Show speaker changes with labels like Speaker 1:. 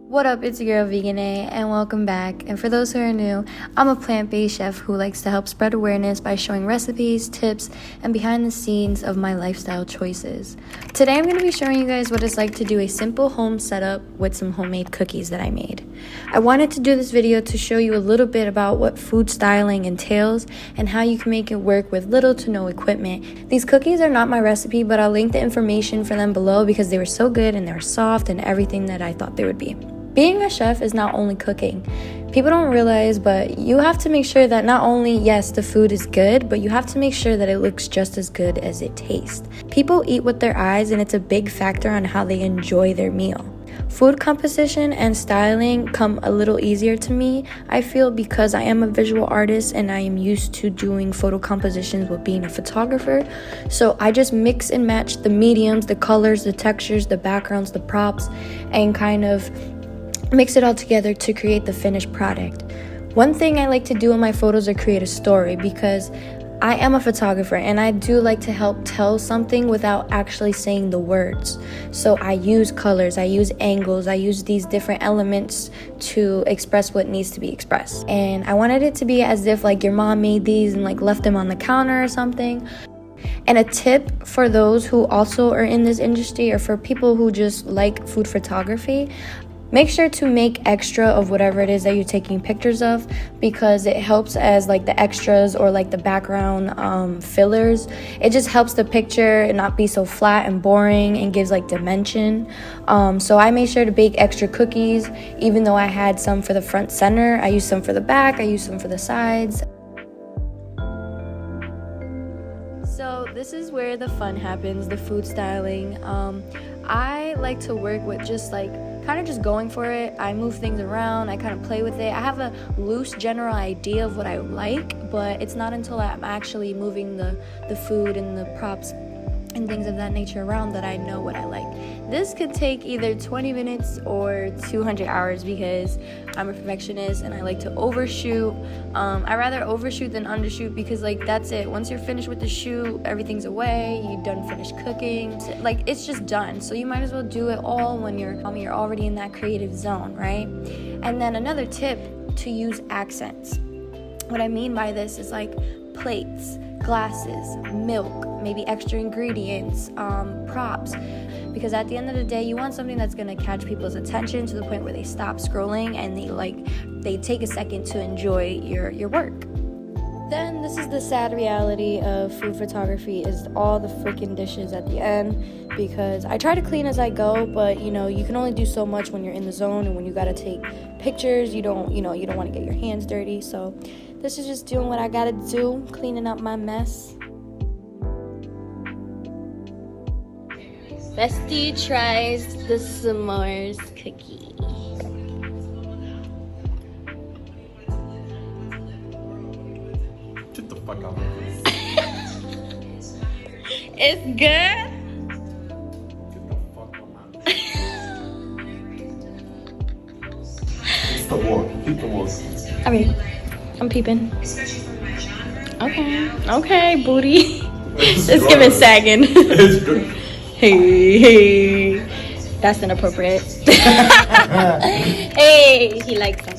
Speaker 1: What up, it's your girl Vegan A, and welcome back. And for those who are new, I'm a plant-based chef who likes to help spread awareness by showing recipes, tips, and behind the scenes of my lifestyle choices. Today I'm going to be showing you guys what it's like to do a simple home setup with some homemade cookies that I made. I wanted to do this video to show you a little bit about what food styling entails and how you can make it work with little to no equipment. These cookies are not my recipe, but I'll link the information for them below because they were so good and they were soft and everything that I thought they would be. Being a chef is not only cooking. People don't realize, but you have to make sure that not only, yes, the food is good, but you have to make sure that it looks just as good as it tastes. People eat with their eyes, and it's a big factor on how they enjoy their meal. Food composition and styling come a little easier to me, I feel, because I am a visual artist and I am used to doing photo compositions with being a photographer. So I just mix and match the mediums, the colors, the textures, the backgrounds, the props, and kind of mix it all together to create the finished product. One thing I like to do in my photos is create a story, because I am a photographer and I do like to help tell something without actually saying the words. So I use colors, I use angles, I use these different elements to express what needs to be expressed. And I wanted it to be as if like your mom made these and like left them on the counter or something. And a tip for those who also are in this industry, or for people who just like food photography, make sure to make extra of whatever it is that you're taking pictures of, because it helps as like the extras or like the background fillers. It just helps the picture not be so flat and boring and gives like dimension. So I made sure to bake extra cookies, even though I had some for the front center. I used some for the back, I used some for the sides. So this is where the fun happens, the food styling. I like to work with just like kind of just going for it. I move things around, I kind of play with it. I have a loose general idea of what I like, but it's not until I'm actually moving the food and the props and things of that nature around that I know what I like. This could take either 20 minutes or 200 hours because I'm a perfectionist and I like to overshoot. I rather overshoot than undershoot, because like that's it. Once you're finished with the shoot, everything's away, you done finished cooking. Like it's just done. So you might as well do it all when you're already in that creative zone, right? And then another tip, to use accents. What I mean by this is like plates, glasses, milk, maybe extra ingredients, props, because at the end of the day you want something that's going to catch people's attention to the point where they stop scrolling and they take a second to enjoy your work. Then this is the sad reality of food photography, is all the freaking dishes at the end, because I try to clean as I go, but you know, you can only do so much when you're in the zone, and when you got to take pictures, you don't want to get your hands dirty. So this is just doing what I got to do, cleaning up my mess. Bestie tries the s'mores cookie.
Speaker 2: Get the fuck out.
Speaker 1: It's good?
Speaker 2: Get the fuck out. It's the walk. Keep the walk.
Speaker 1: I mean, I'm peeping. Okay, booty. It's giving sagging.
Speaker 2: It's good.
Speaker 1: Hey, that's inappropriate. Hey, he likes them.